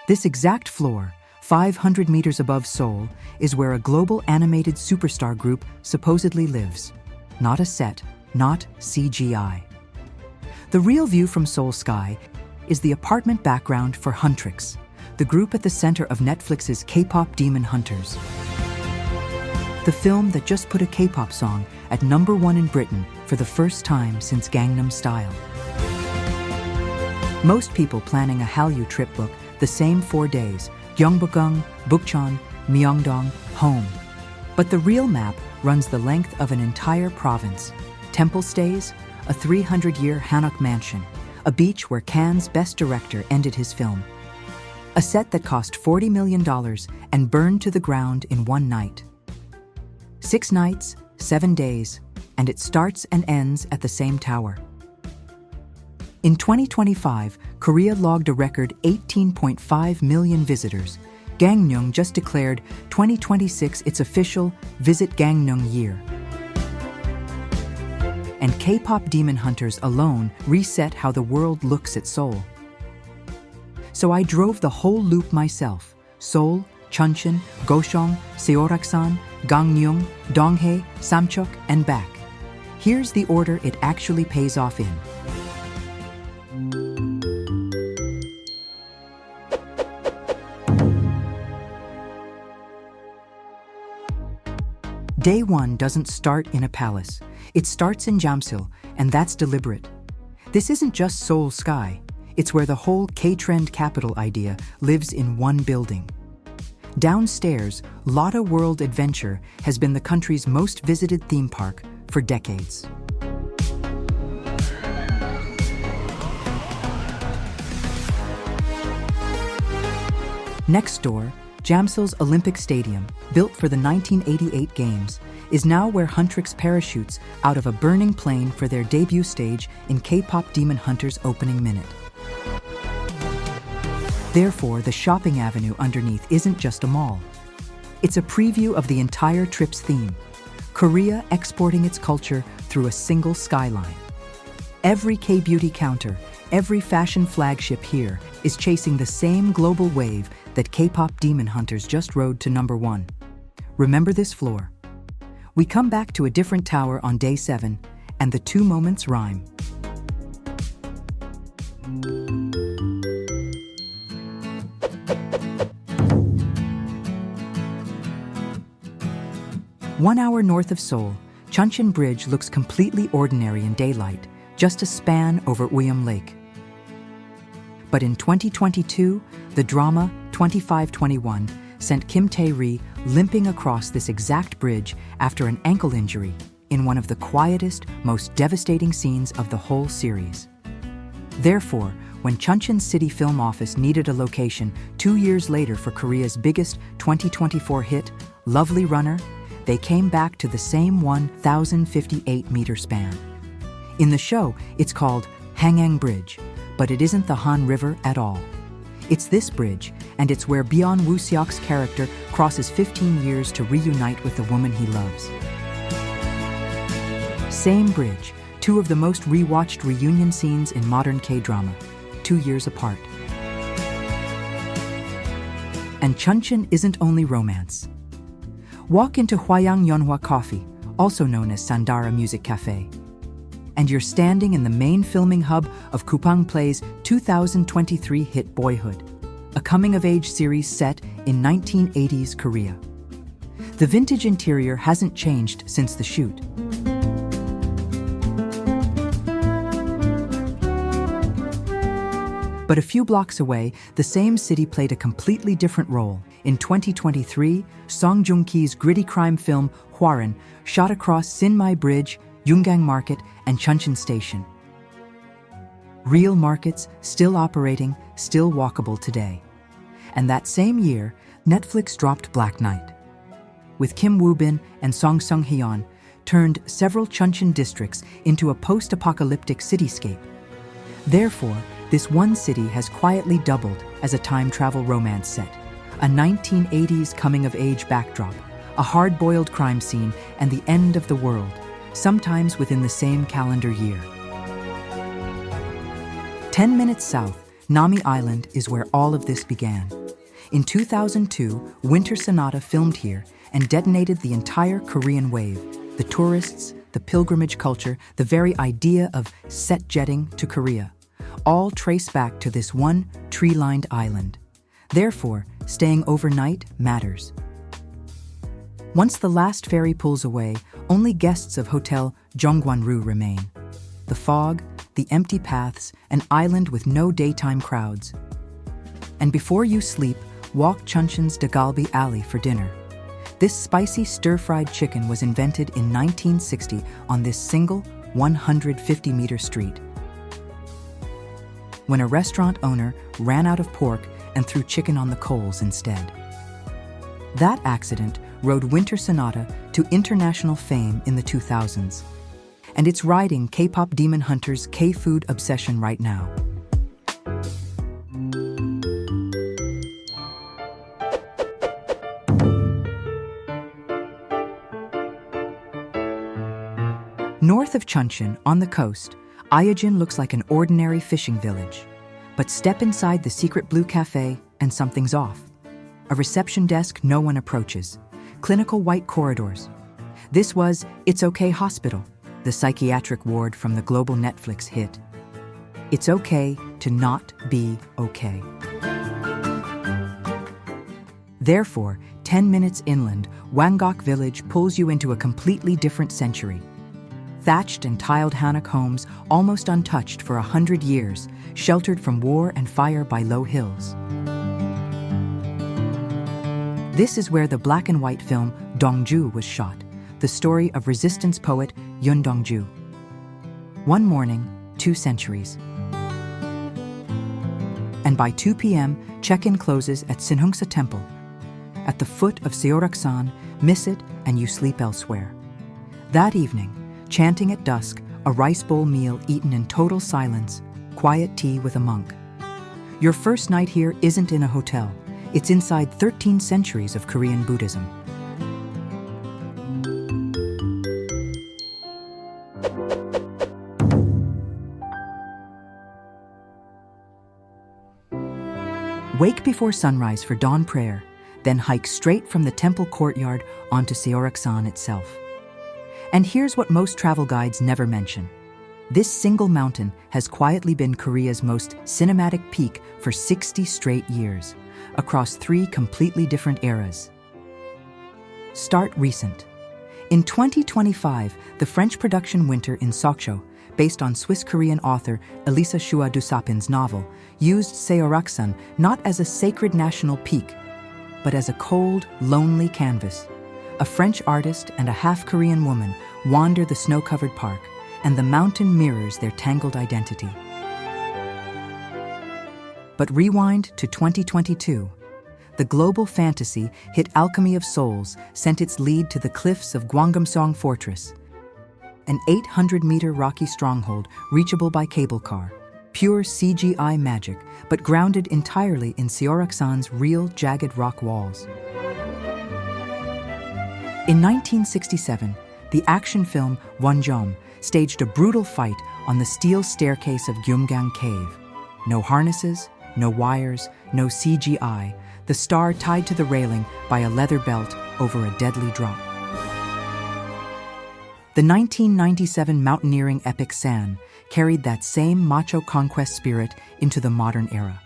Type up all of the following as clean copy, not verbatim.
This exact floor, 500 meters above Seoul, is where a global animated superstar group supposedly lives. Not a set, not CGI. The real view from Seoul sky is the apartment background for Huntrix, the group at the center of Netflix's K-pop Demon Hunters. The film that just put a K-pop song at #1 in Britain for the first time since Gangnam Style. Most people planning a Hallyu trip book the same 4 days: Gyeongbokgung, Bukchon, Myeongdong, home. But the real map runs the length of an entire province. Temple stays, a 300-year hanok mansion, a beach where Cannes' best director ended his film. A set that cost $40 million and burned to the ground in one night. 6 nights, 7 days, and it starts and ends at the same tower. In 2025, Korea logged a record 18.5 million visitors. Gangneung just declared 2026 its official Visit Gangneung year. And K-pop Demon Hunters alone reset how the world looks at Seoul. So I drove the whole loop myself: Seoul, Chuncheon, Gocheong, Seoraksan, Gangneung, Donghae, Samcheok, and back. Here's the order it actually pays off in. Day 1 doesn't start in a palace. It starts in Jamsil, and that's deliberate. This isn't just Seoul sky. It's where the whole K-trend capital idea lives in one building. Downstairs, Lotte World Adventure has been the country's most visited theme park for decades. Next door, Jamsil's Olympic Stadium, built for the 1988 Games, is now where Huntrix parachutes out of a burning plane for their debut stage in K-pop Demon Hunters' opening minute. Therefore, the shopping avenue underneath isn't just a mall. It's a preview of the entire trip's theme: Korea exporting its culture through a single skyline. Every K-beauty counter, every fashion flagship here is chasing the same global wave that K-pop Demon Hunters just rode to #1. Remember this floor? We come back to a different tower on day 7, and the two moments rhyme. One hour north of Seoul, Chuncheon Bridge looks completely ordinary in daylight, just a span over Uyum Lake. But in 2022, the drama 2521 sent Kim Tae-ri limping across this exact bridge after an ankle injury in one of the quietest, most devastating scenes of the whole series. Therefore, when Chuncheon City Film Office needed a location 2 years later for Korea's biggest 2024 hit, Lovely Runner, they came back to the same 1,058-meter span. In the show, it's called Hangang Bridge, but it isn't the Han River at all. It's this bridge, and it's where Byun Woo-seok's character crosses 15 years to reunite with the woman he loves. Same bridge, 2 of the most rewatched reunion scenes in modern K-drama, 2 years apart. And Chuncheon isn't only romance. Walk into Hwayang Yeonhwa Coffee, also known as Sandara Music Cafe, and you're standing in the main filming hub of Kupang Play's 2023 hit Boyhood, a coming-of-age series set in 1980s Korea. The vintage interior hasn't changed since the shoot. But a few blocks away, the same city played a completely different role. In 2023, Song Joong-ki's gritty crime film Hwaran shot across Sinmai Bridge, Yungang Market, and Chuncheon Station. Real markets, still operating, still walkable today. And that same year, Netflix dropped Black Knight, with Kim Woo-bin and Song Sung-hyeon, turned several Chuncheon districts into a post-apocalyptic cityscape. Therefore, this one city has quietly doubled as a time travel romance set, a 1980s coming-of-age backdrop, a hard-boiled crime scene, and the end of the world, sometimes within the same calendar year. 10 minutes south, Nami Island is where all of this began. In 2002, Winter Sonata filmed here and detonated the entire Korean wave. The tourists, the pilgrimage culture, the very idea of set jetting to Korea, all trace back to this one tree-lined island. Therefore, staying overnight matters. Once the last ferry pulls away, only guests of Hotel Gyeongbokgung remain. The fog, the empty paths, an island with no daytime crowds. And before you sleep, walk Chuncheon's dakgalbi alley for dinner. This spicy stir-fried chicken was invented in 1960 on this single 150-meter street, when a restaurant owner ran out of pork and threw chicken on the coals instead. That accident rode Winter Sonata to international fame in the 2000s, and it's riding K-pop demon hunters' K-food obsession right now. North of Chuncheon, on the coast, Gyeongbokgung looks like an ordinary fishing village. But step inside the secret blue café and something's off. A reception desk no one approaches. Clinical white corridors. This was It's Okay Hospital, the psychiatric ward from the global Netflix hit. It's okay to not be okay. Therefore, 10 minutes inland, Hwangok village pulls you into a completely different century. Thatched and tiled hanok homes, almost untouched for 100 years, sheltered from war and fire by low hills. This is where the black and white film Dongju was shot, the story of resistance poet Yoon Dongju. One morning, 2 centuries. And by 2 p.m., check-in closes at Sinheungsa Temple. At the foot of Seoraksan, miss it and you sleep elsewhere. That evening, chanting at dusk, a rice bowl meal eaten in total silence, quiet tea with a monk. Your first night here isn't in a hotel. It's inside 13 centuries of Korean Buddhism. Wake before sunrise for dawn prayer, then hike straight from the temple courtyard onto Seoraksan itself. And here's what most travel guides never mention. This single mountain has quietly been Korea's most cinematic peak for 60 straight years, across 3 completely different eras. Start recent. In 2025, the French production Winter in Sokcho, based on Swiss-Korean author Elisa Chua Dusapin's novel, used Seoraksan not as a sacred national peak, but as a cold, lonely canvas. A French artist and a half-Korean woman wander the snow-covered park, and the mountain mirrors their tangled identity. But rewind to 2022. The global fantasy hit Alchemy of Souls sent its lead to the cliffs of Gyeongbokgung Fortress, an 800-meter rocky stronghold reachable by cable car. Pure CGI magic, but grounded entirely in Seoraksan's real jagged rock walls. In 1967, the action film Wonjom staged a brutal fight on the steel staircase of Gyeongbokgung Cave. No harnesses, no wires, no CGI, the star tied to the railing by a leather belt over a deadly drop. The 1997 mountaineering epic San carried that same macho conquest spirit into the modern era.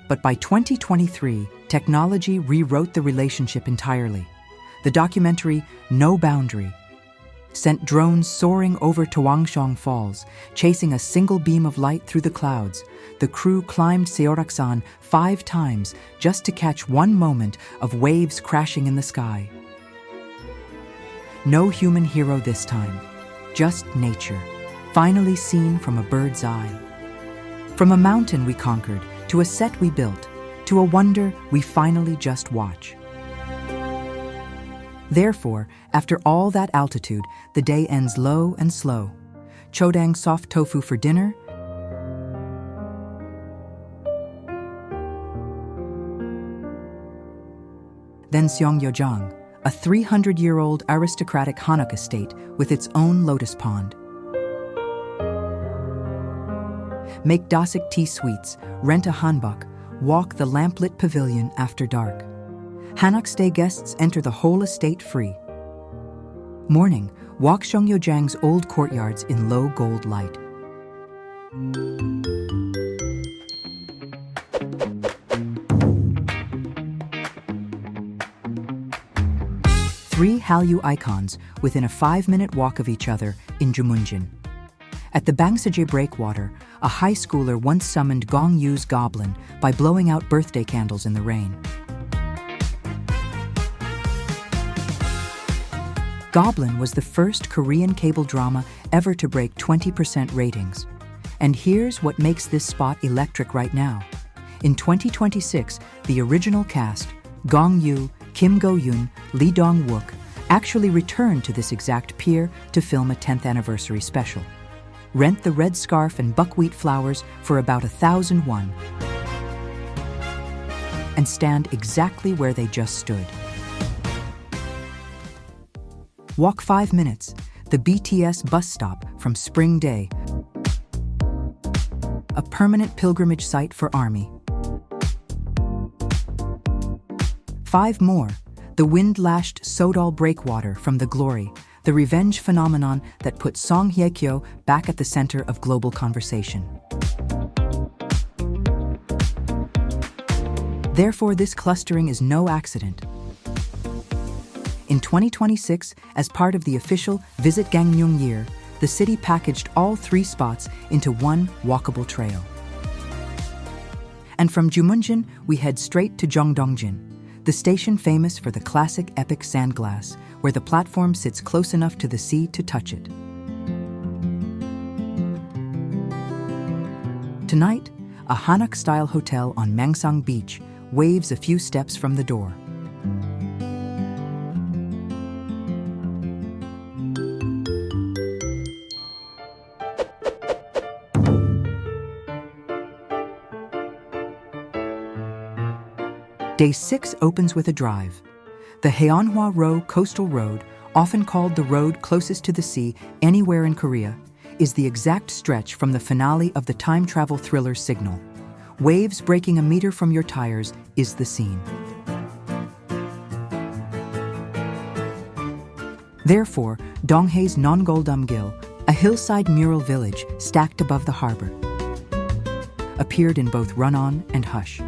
But by 2023, technology rewrote the relationship entirely. The documentary No Boundary sent drones soaring over Tawangsong Falls, chasing a single beam of light through the clouds. The crew climbed Seoraksan 5 times just to catch one moment of waves crashing in the sky. No human hero this time, just nature, finally seen from a bird's eye. From a mountain we conquered, to a set we built, to a wonder we finally just watch. Therefore, after all that altitude, the day ends low and slow. Chodang soft tofu for dinner, then Seongyojang, a 300-year-old aristocratic hanok estate with its own lotus pond. Make dasik tea sweets, rent a hanbok, walk the lamplit pavilion after dark. Hanok stay guests enter the whole estate free. Morning, walk Seongyojang's old courtyards in low gold light. Three Hallyu icons within a 5-minute walk of each other in Jumunjin. At the Bangsaje breakwater, a high schooler once summoned Gyeongyu's Goblin by blowing out birthday candles in the rain. Goblin was the first Korean cable drama ever to break 20% ratings. And here's what makes this spot electric right now. In 2026, the original cast, Gyeongyu, Kim Go-yoon, Lee Dong-wook, actually returned to this exact pier to film a 10th anniversary special. Rent the red scarf and buckwheat flowers for about 1,000 won. And stand exactly where they just stood. Walk 5 minutes, the BTS bus stop from Spring Day, a permanent pilgrimage site for ARMY. 5 more, the wind-lashed Seoul breakwater from The Glory, the revenge phenomenon that put Song Hye-kyo back at the center of global conversation. Therefore, this clustering is no accident. In 2026, as part of the official Visit Gangneung year, the city packaged all 3 spots into one walkable trail. And from Jumunjin, we head straight to Gyeongbokgung, the station famous for the classic epic sand glass, where the platform sits close enough to the sea to touch it. Tonight, a hanok-style hotel on Myeongdong Beach waves a few steps from the door. Day 6 opens with a drive. The Haeonhwa-ro Coastal Road, often called the road closest to the sea anywhere in Korea, is the exact stretch from the finale of the time travel thriller Signal. Waves breaking a meter from your tires is the scene. Therefore, Donghae's Nongoldam-gil, a hillside mural village stacked above the harbor, appeared in both Run-On and Hush.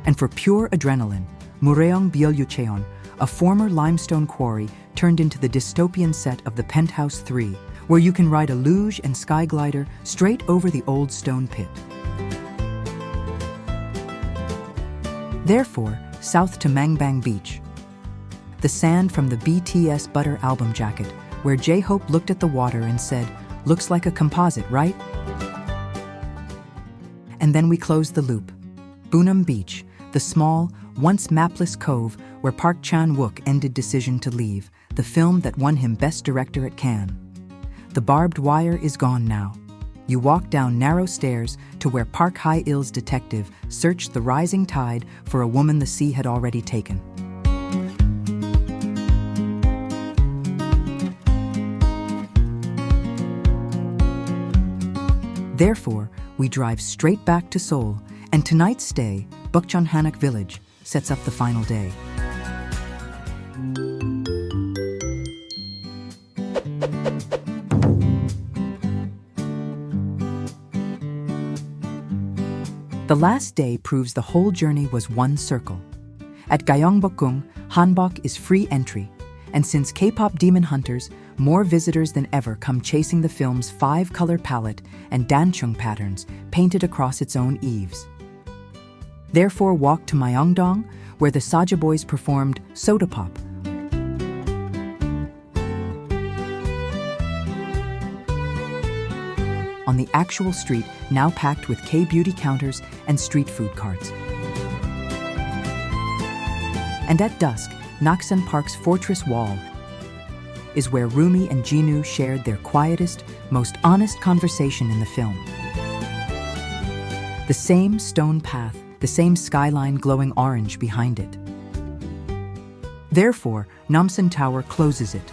And for pure adrenaline, Mureong Byeoljucheon, a former limestone quarry, turned into the dystopian set of the Penthouse 3, where you can ride a luge and sky glider straight over the old stone pit. Therefore, south to Mangbang Beach. The sand from the BTS Butter album jacket, where J-Hope looked at the water and said, "Looks like a composite, right?" And then we closed the loop. Bunam Beach, the small, once mapless cove where Park Chan-wook ended Decision to Leave, the film that won him Best Director at Cannes. The barbed wire is gone now. You walk down narrow stairs to where Park Hae-il's detective searched the rising tide for a woman the sea had already taken. Therefore, we drive straight back to Seoul, and tonight's stay, Bukchon Hanok Village, sets up the final day. The last day proves the whole journey was one circle. At Gyeongbokgung, hanbok is free entry, and since K-pop Demon Hunters, more visitors than ever come chasing the film's 5-color palette and danchung patterns painted across its own eaves. Therefore, walk to Myeongdong, where the Saja Boys performed Soda Pop. On the actual street, now packed with K-beauty counters and street food carts. And at dusk, Naksan Park's Fortress Wall is where Rumi and Jinu shared their quietest, most honest conversation in the film. The same stone path, the same skyline glowing orange behind it. Therefore, Namsan Tower closes it.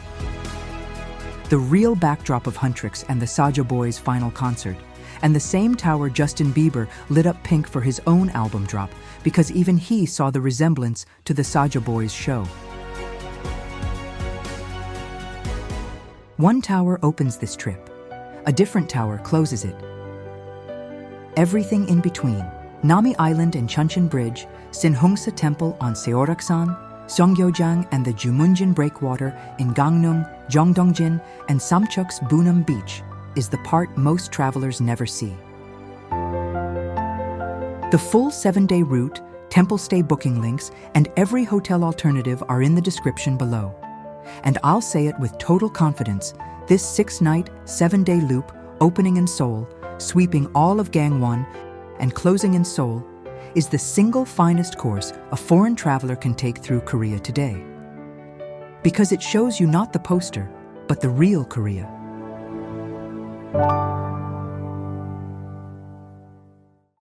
The real backdrop of Huntrix and the Saja Boys' final concert, and the same tower Justin Bieber lit up pink for his own album drop because even he saw the resemblance to the Saja Boys' show. One tower opens this trip. A different tower closes it. Everything in between, Nami Island and Chuncheon Bridge, Sinheungsa Temple on Seoraksan, Seonggyeojang and the Jumunjin breakwater in Gangneung, Gyeongdokgung, and Samcheok's Bunam Beach is the part most travelers never see. The full 7-day route, temple stay booking links, and every hotel alternative are in the description below. And I'll say it with total confidence, this 6-night, 7-day loop, opening in Seoul, sweeping all of Gangwon, and closing in Seoul, is the single finest course a foreign traveler can take through Korea today. Because it shows you not the poster, but the real Korea.